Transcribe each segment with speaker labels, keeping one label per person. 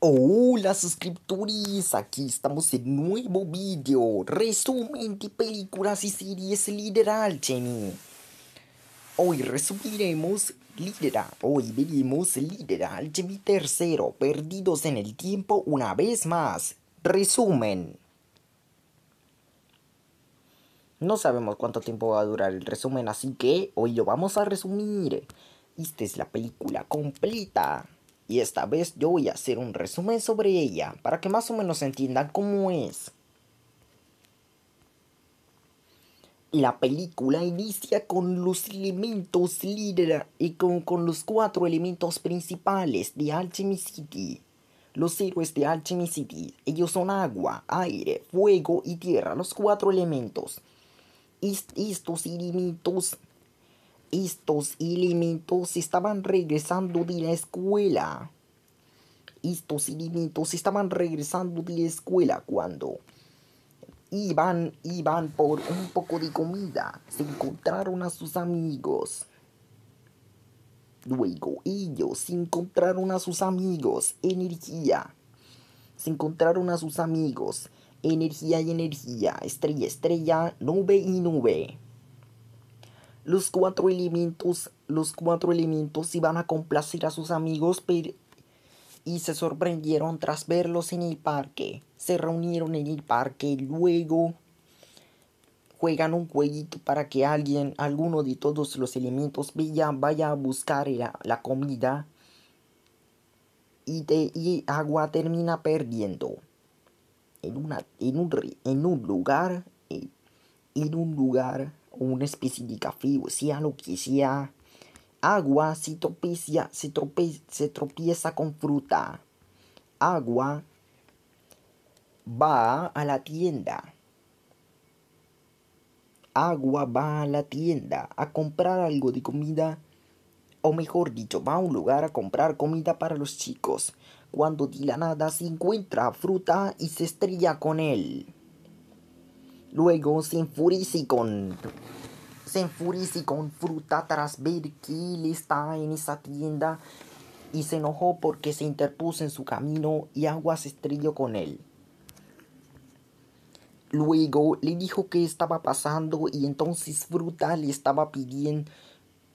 Speaker 1: Hola suscriptores, aquí estamos en nuevo vídeo, resumen de películas y series Líder Alchemy. Hoy veremos Líder Alchemy tercero, Perdidos en el Tiempo una vez más. Resumen. No sabemos cuánto tiempo va a durar el resumen, así que hoy lo vamos a resumir. Esta es la película completa. Y esta vez yo voy a hacer un resumen sobre ella, para que más o menos entiendan cómo es. La película inicia con los elementos líder y con los 4 elementos principales de Alchemy City. Los héroes de Alchemy City, ellos son agua, aire, fuego y tierra, los 4 elementos. Estos elementos estaban regresando de la escuela. Estos elementos estaban regresando de la escuela cuando iban por un poco de comida. Se encontraron a sus amigos. Luego ellos encontraron a sus amigos. Energía. Se encontraron a sus amigos. Energía y energía. Estrella, estrella. Nube y nube. Los cuatro elementos iban a complacer a sus amigos, y se sorprendieron tras verlos en el parque. Se reunieron en el parque, luego juegan un jueguito para que alguno de todos los elementos vaya a buscar la comida, y Agua termina perdiendo en un lugar, una especie de café, o sea, lo que sea. Agua se tropieza con fruta. Agua va a la tienda. Agua va a la tienda a comprar algo de comida, o mejor dicho, va a un lugar a comprar comida para los chicos, cuando de la nada se encuentra fruta y se estrella con él. Luego se enfurece con fruta tras ver que él está en esa tienda, y se enojó porque se interpuso en su camino y Agua se estrelló con él. Luego le dijo qué estaba pasando, y entonces Fruta le estaba pidiendo.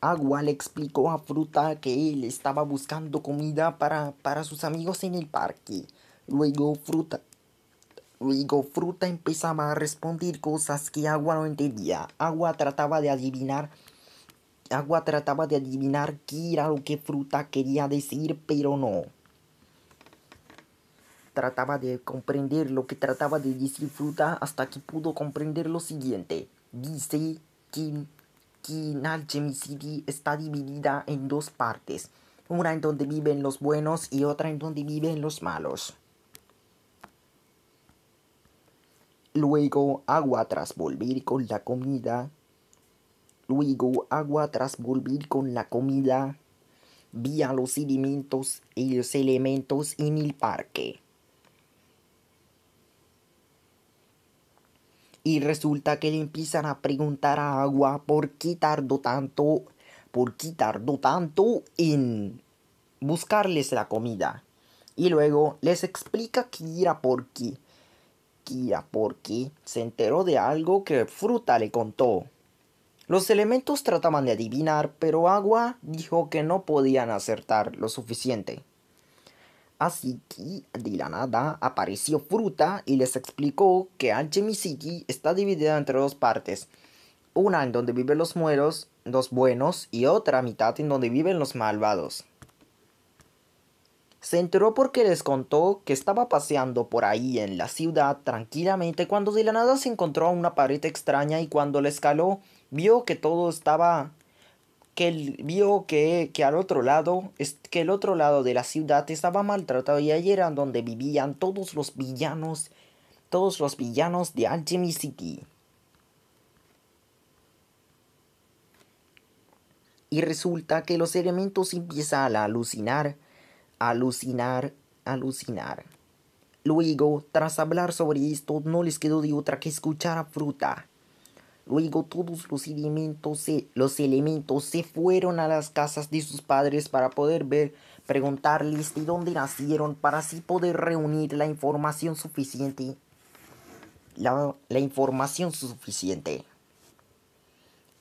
Speaker 1: Agua le explicó a Fruta que él estaba buscando comida para sus amigos en el parque. Luego Fruta empezaba a responder cosas que Agua no entendía. Agua trataba de adivinar qué era lo que Fruta quería decir, pero no. Trataba de comprender lo que trataba de decir Fruta, hasta que pudo comprender lo siguiente. Dice que Alchemy City está dividida en dos partes. Una en donde viven los buenos y otra en donde viven los malos. Luego Agua tras volver con la comida. Vi a los elementos en el parque. Y resulta que le empiezan a preguntar a Agua por qué tardó tanto en buscarles la comida. Y luego les explica que era porque se enteró de algo que Fruta le contó. Los elementos trataban de adivinar, pero Agua dijo que no podían acertar lo suficiente. Así que de la nada apareció Fruta y les explicó que Alchemy City está dividida entre dos partes. Una en donde viven los buenos, y otra mitad en donde viven los malvados. Se enteró porque les contó que estaba paseando por ahí en la ciudad tranquilamente, cuando de la nada se encontró a una pared extraña, y cuando la escaló vio que todo estaba vio que al otro lado, que el otro lado de la ciudad estaba maltratado, y ahí era donde vivían todos los villanos de Alchemy City. Y resulta que los elementos empiezan a alucinar. Luego, tras hablar sobre esto, no les quedó de otra que escuchar a Fruta. Luego todos los elementos se fueron a las casas de sus padres preguntarles de dónde nacieron para así poder reunir la información suficiente. La información suficiente.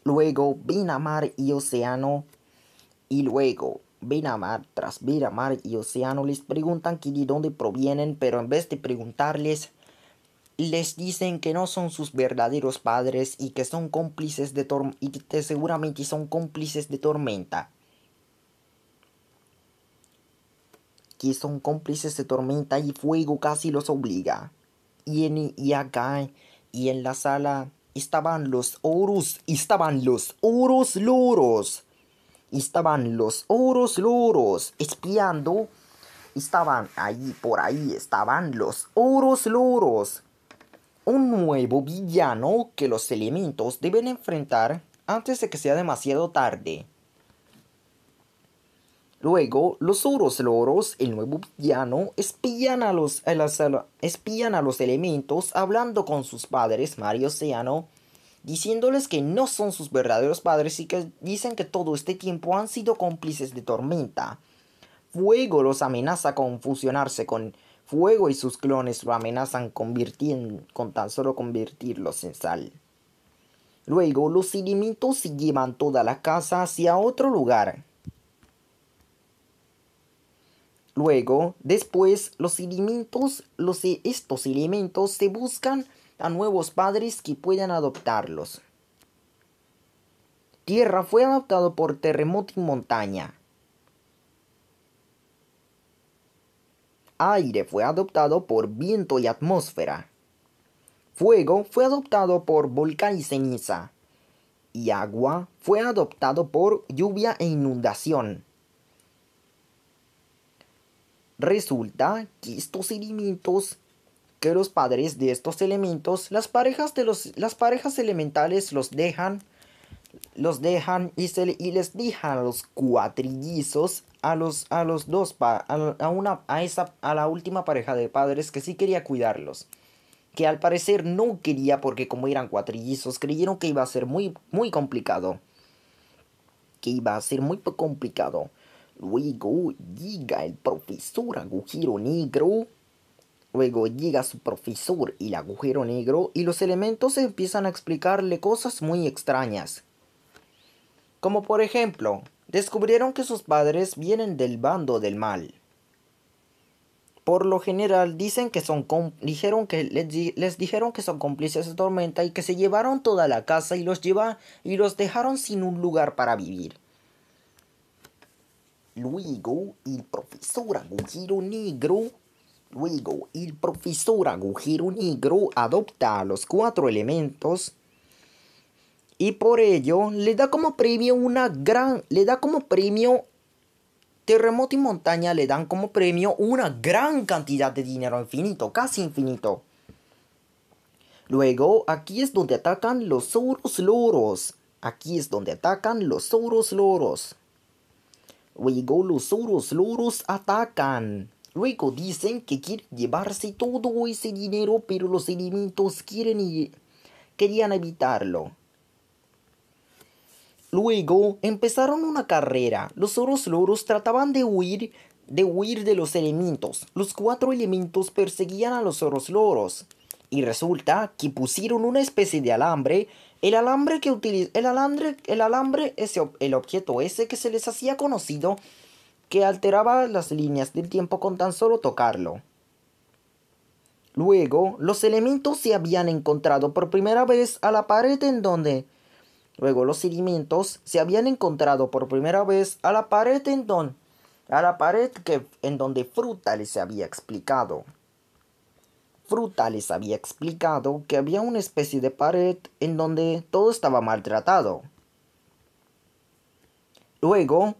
Speaker 1: Luego ven a mar y océano. Y luego ven a mar, tras ver a mar y océano, les preguntan que de dónde provienen, pero en vez de preguntarles, les dicen que no son sus verdaderos padres y que son cómplices de y que seguramente son cómplices de tormenta. Que son cómplices de tormenta y fuego casi los obliga. Y acá y en la sala estaban los oros loros. Estaban los oros loros espiando. Estaban ahí, por ahí estaban los oros loros. Un nuevo villano que los elementos deben enfrentar antes de que sea demasiado tarde. Luego, los oros loros, el nuevo villano, espían a los elementos hablando con sus padres, Mar y Océano, diciéndoles que no son sus verdaderos padres y que dicen que todo este tiempo han sido cómplices de tormenta. Fuego los amenaza con fusionarse con Fuego y sus clones lo amenazan con tan solo convertirlos en sal. Luego los elementos se llevan toda la casa hacia otro lugar. Luego, después, estos elementos se buscan a nuevos padres que puedan adoptarlos. Tierra fue adoptado por terremoto y montaña. Aire fue adoptado por viento y atmósfera. Fuego fue adoptado por volcán y ceniza. Y agua fue adoptado por lluvia e inundación. Resulta que estos elementos, que los padres de estos elementos, las parejas elementales los dejan y les dejan a los cuatrillizos a la última pareja de padres que sí quería cuidarlos, que al parecer no quería porque como eran cuatrillizos creyeron que iba a ser muy complicado, Luego llega el profesor Agujero Negro. Luego llega su profesor, el Agujero Negro, y los elementos empiezan a explicarle cosas muy extrañas. Como por ejemplo, descubrieron que sus padres vienen del bando del mal. Por lo general dicen que les dijeron que son cómplices de tormenta y que se llevaron toda la casa y los dejaron sin un lugar para vivir. Luego el profesor Agujero Negro adopta a los 4 elementos y por ello le da como premio terremoto y montaña le dan como premio una gran cantidad de dinero infinito, casi infinito. Luego aquí es donde atacan los oros loros. Luego los oros loros atacan. Luego dicen que quieren llevarse todo ese dinero, pero los elementos querían evitarlo. Luego empezaron una carrera. Los oros loros trataban de huir de los elementos. Los 4 elementos perseguían a los oros loros. Y resulta que pusieron una especie de alambre. El objeto ese que se les hacía conocido, que alteraba las líneas del tiempo con tan solo tocarlo. Luego, los elementos se habían encontrado por primera vez a la pared en donde Fruta les había explicado. Fruta les había explicado que había una especie de pared en donde todo estaba maltratado. Luego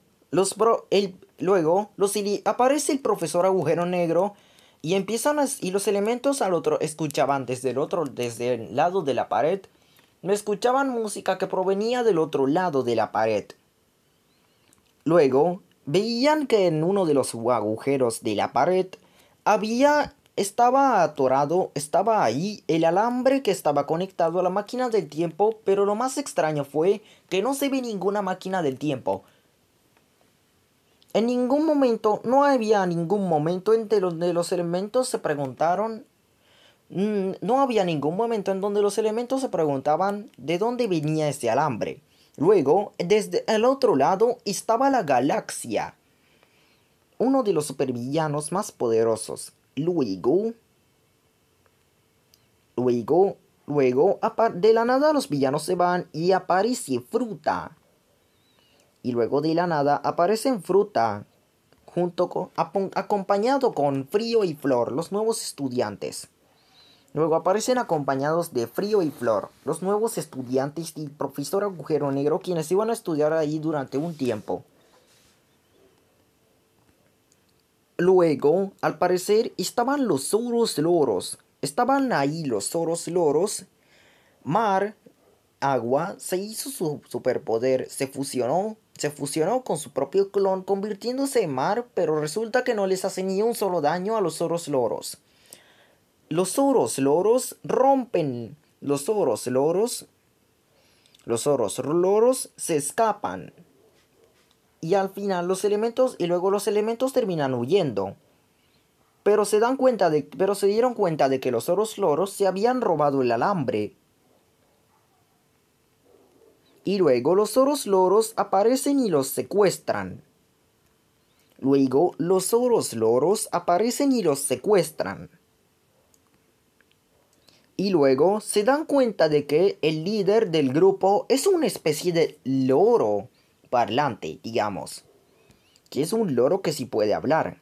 Speaker 1: aparece el profesor Agujero Negro y los elementos escuchaban desde el lado de la pared. Escuchaban música que provenía del otro lado de la pared. Luego veían que en uno de los agujeros de la pared estaba ahí el alambre que estaba conectado a la máquina del tiempo, pero lo más extraño fue que no se ve ninguna máquina del tiempo. En ningún momento, no había ningún momento en donde los elementos se preguntaron, no había ningún momento en donde los elementos se preguntaban de dónde venía ese alambre. Luego, desde el otro lado estaba la galaxia, uno de los supervillanos más poderosos. Luego, de la nada los villanos se van y aparece Fruta. Y luego de la nada aparecen Fruta, acompañado con Frío y Flor, los nuevos estudiantes. Luego aparecen acompañados de Frío y Flor, los nuevos estudiantes y Profesor Agujero Negro, quienes iban a estudiar ahí durante un tiempo. Luego, al parecer, estaban los Zoros Loros. Estaban ahí los Zoros Loros. Mar, Agua, se hizo su superpoder, se fusionó con su propio clon, convirtiéndose en Mar, pero resulta que no les hace ni un solo daño a los Zoros Loros. Los Zoros Loros rompen. Los Zoros Loros se escapan. Y al final los elementos terminan huyendo. Pero se dieron cuenta de que los Zoros Loros se habían robado el alambre. Y luego los Zoros Loros aparecen y los secuestran. Y luego se dan cuenta de que el líder del grupo es una especie de loro parlante, digamos. Que es un loro que sí puede hablar.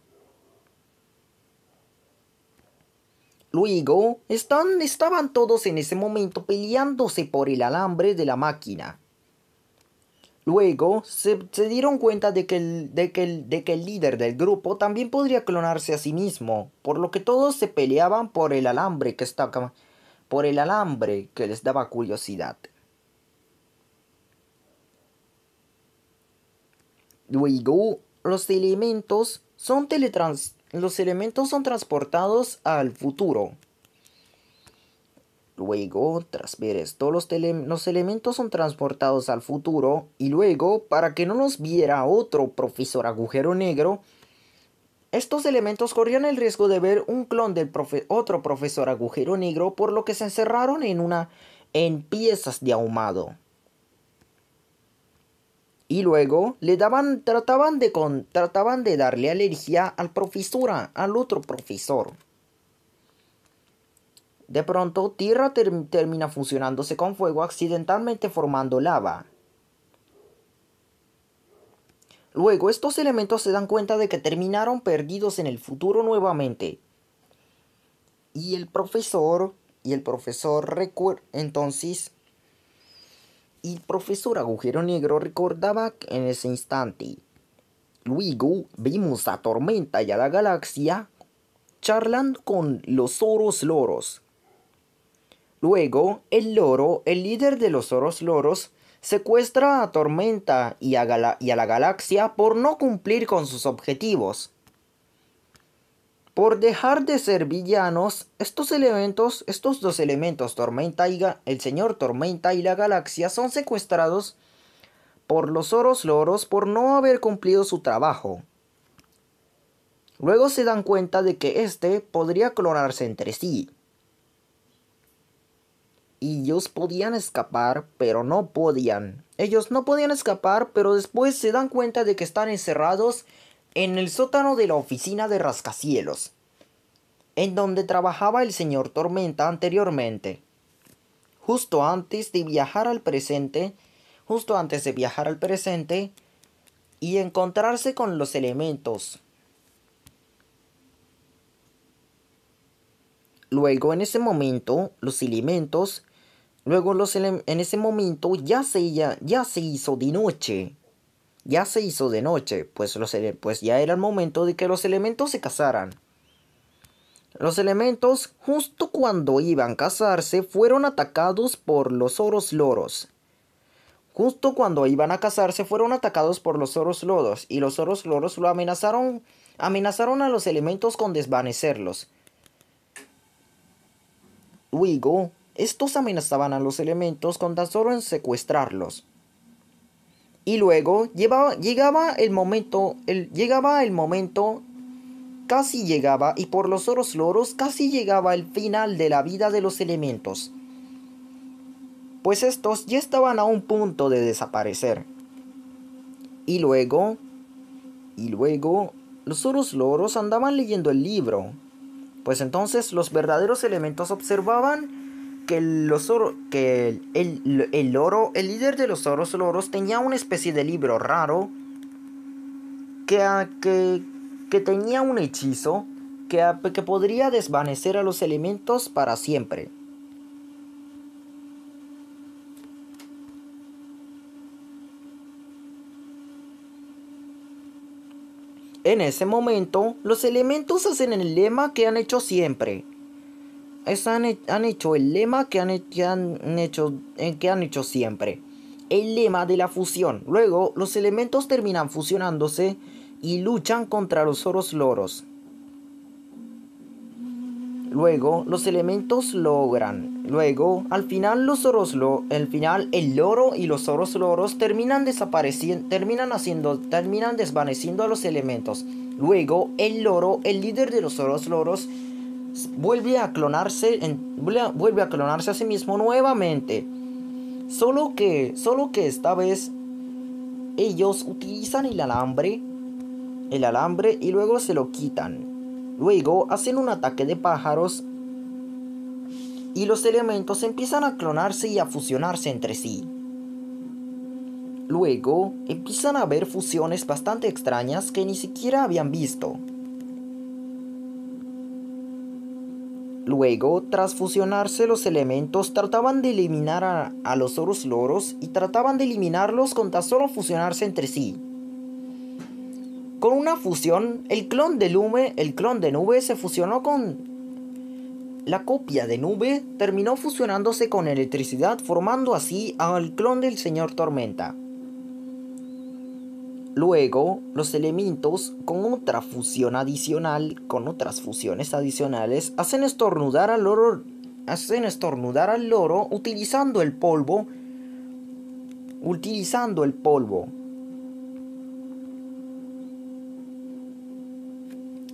Speaker 1: Luego estaban todos en ese momento peleándose por el alambre de la máquina. Luego se dieron cuenta de que el líder del grupo también podría clonarse a sí mismo, por lo que todos se peleaban por el alambre que les daba curiosidad. Luego los elementos son transportados al futuro. Luego, tras ver esto, los elementos son transportados al futuro y luego, para que no los viera otro Profesor Agujero Negro, estos elementos corrían el riesgo de ver un clon del otro Profesor Agujero Negro, por lo que se encerraron en piezas de ahumado. Y luego trataban de darle alergia al otro profesor. De pronto, Tierra termina fusionándose con fuego, accidentalmente formando lava. Luego, estos elementos se dan cuenta de que terminaron perdidos en el futuro nuevamente. Y el profesor Agujero Negro recordaba en ese instante. Luego vimos a Tormenta y a la galaxia charlando con los Zoros Loros. Luego, el líder de los Zoros Loros, secuestra a Tormenta y a la galaxia por no cumplir con sus objetivos. Por dejar de ser villanos, estos dos elementos, el señor Tormenta y la galaxia, son secuestrados por los Zoros Loros por no haber cumplido su trabajo. Luego se dan cuenta de que podría clonarse entre sí. Y ellos podían escapar, pero no podían. Ellos no podían escapar, pero después se dan cuenta de que están encerrados en el sótano de la oficina de Rascacielos, en donde trabajaba el señor Tormenta anteriormente. Justo antes de viajar al presente y encontrarse con los elementos. Luego en ese momento, en ese momento ya se hizo de noche. Pues ya era el momento de que los elementos se casaran. Los elementos, justo cuando iban a casarse, fueron atacados por los Zoros Loros. Y los Zoros Loros lo amenazaron a los elementos con desvanecerlos. Luego, estos amenazaban a los elementos con tan solo en secuestrarlos. Y luego llegaba el momento, casi llegaba, y por los oros loros casi llegaba el final de la vida de los elementos, pues estos ya estaban a un punto de desaparecer. Y luego, los oros loros andaban leyendo el libro, pues entonces los verdaderos elementos observaban que el loro, el líder de los oros loros, tenía una especie de libro raro que tenía un hechizo que podría desvanecer a los elementos para siempre. En ese momento, los elementos hacen el lema que han hecho siempre. Han hecho el lema que han hecho siempre. El lema de la fusión. Luego, los elementos terminan fusionándose y luchan contra los oros loros. Luego, los elementos logran. Luego, al final, el loro y los oros loros terminan desapareciendo, terminan desvaneciendo a los elementos. Luego, el loro, el líder de los oros loros, vuelve a clonarse a sí mismo nuevamente. Solo que esta vez ellos utilizan el alambre y luego se lo quitan. Luego hacen un ataque de pájaros y los elementos empiezan a clonarse y a fusionarse entre sí. Luego empiezan a haber fusiones bastante extrañas que ni siquiera habían visto. Luego, tras fusionarse, los elementos trataban de eliminar a los oros loros y trataban de eliminarlos con tan solo fusionarse entre sí. Con una fusión, el clon de Nube se fusionó con la copia de Nube, terminó fusionándose con electricidad, formando así al clon del Señor Tormenta. Luego, los elementos, con otras fusiones adicionales, hacen estornudar al loro utilizando el polvo.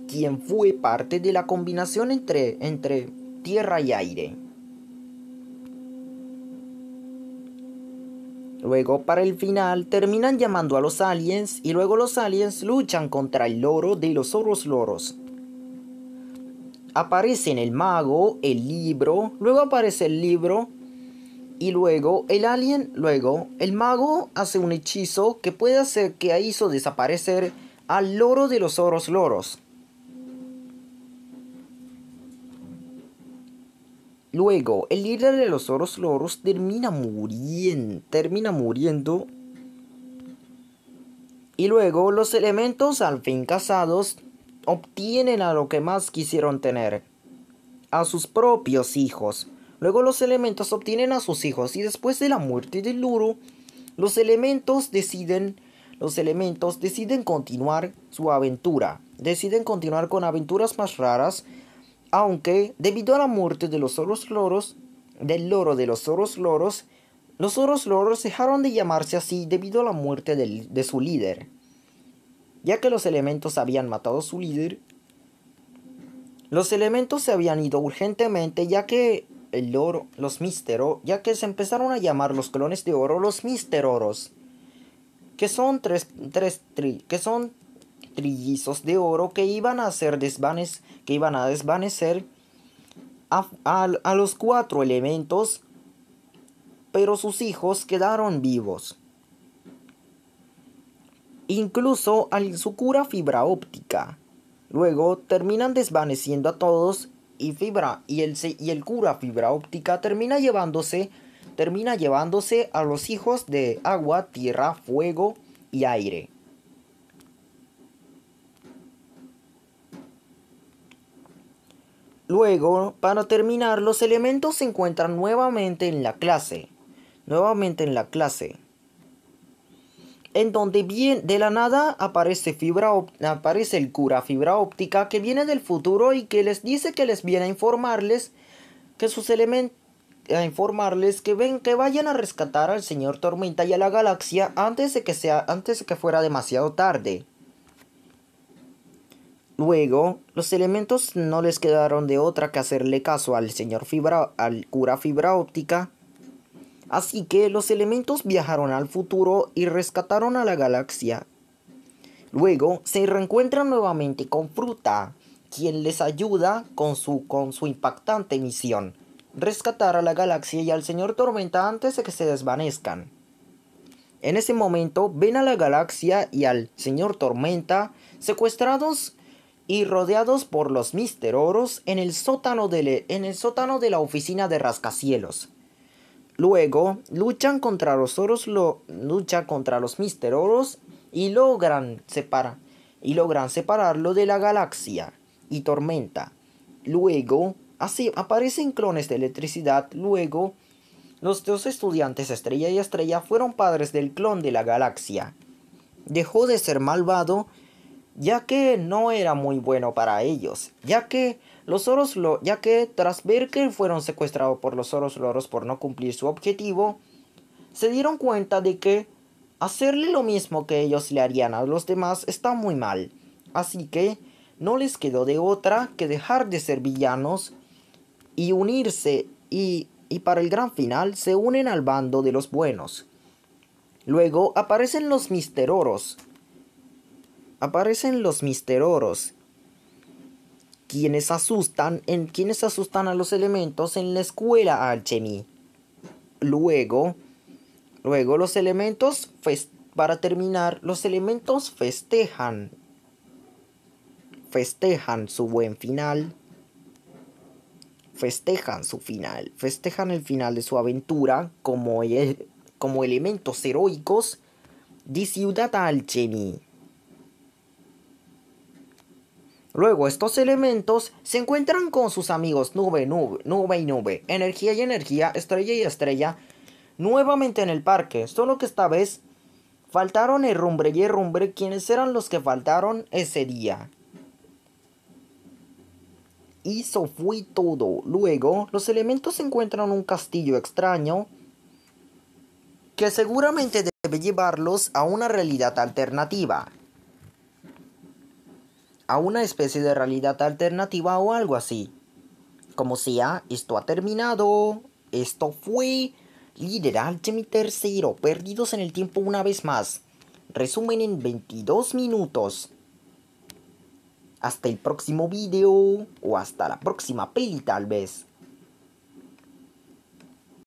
Speaker 1: Quien fue parte de la combinación entre tierra y aire. Luego, para el final, terminan llamando a los aliens y luego los aliens luchan contra el loro de los oros loros. Aparecen el mago, el libro, luego aparece el libro y luego el mago hace un hechizo que puede hacer que hizo desaparecer al loro de los oros loros. Luego, el líder de los oros loros termina muriendo. Y luego, los elementos, al fin casados, obtienen a lo que más quisieron tener: a sus propios hijos. Luego los elementos obtienen a sus hijos y después de la muerte del loro, los elementos deciden continuar su aventura. Deciden continuar con aventuras más raras. Aunque, debido a la muerte de los oros loros, del loro de los oros loros dejaron de llamarse así debido a la muerte de su líder. Ya que los elementos habían matado a su líder, los elementos se habían ido urgentemente, ya que ya que se empezaron a llamar los clones de oro los Mister Oros, que son trillizos de oro que iban a desvanecer a los 4 elementos, pero sus hijos quedaron vivos. Incluso a su cura fibra óptica. Luego terminan desvaneciendo a todos y el cura fibra óptica termina llevándose a los hijos de agua, tierra, fuego y aire. Luego, para terminar, los elementos se encuentran nuevamente en la clase. En donde bien de la nada aparece el cura fibra óptica que viene del futuro y que les dice que les viene a informarles que sus elementos a informarles que vayan a rescatar al señor Tormenta y a la galaxia antes de que fuera demasiado tarde. Luego, los elementos no les quedaron de otra que hacerle caso al cura fibra óptica. Así que los elementos viajaron al futuro y rescataron a la galaxia. Luego se reencuentran nuevamente con Fruta, quien les ayuda con su impactante misión: rescatar a la galaxia y al señor Tormenta antes de que se desvanezcan. En ese momento ven a la galaxia y al señor Tormenta secuestrados y rodeados por los Mister Oros en el sótano de la oficina de rascacielos. Luego luchan contra los Mister Oros y logran separarlo de la galaxia y Tormenta. Luego así aparecen clones de electricidad. Luego los dos estudiantes Estrella y Estrella fueron padres del clon de la galaxia. Dejó de ser malvado, ya que no era muy bueno para ellos, ya que tras ver que fueron secuestrados por los Oros Loros por no cumplir su objetivo, se dieron cuenta de que hacerle lo mismo que ellos le harían a los demás está muy mal. Así que no les quedó de otra que dejar de ser villanos y unirse, y para el gran final se unen al bando de los buenos. Luego aparecen los Mister Oros. Quienes asustan a los elementos en la escuela Alchemy. Luego los elementos para terminar, los elementos festejan su buen final. Festejan el final de su aventura como elementos heroicos de Ciudad Alchemy. Luego estos elementos se encuentran con sus amigos Nube y Nube, Energía y Energía, Estrella y Estrella, nuevamente en el parque, solo que esta vez faltaron Herrumbre y Herrumbre, quienes eran los que faltaron ese día. Y eso fue todo. Luego los elementos encuentran un castillo extraño que seguramente debe llevarlos a una realidad alternativa, a una especie de realidad alternativa o algo así. Como sea, esto ha terminado. Esto fue Líder Alchemy III, perdidos en el tiempo una vez más. Resumen en 22 minutos. Hasta el próximo video, o hasta la próxima peli tal vez.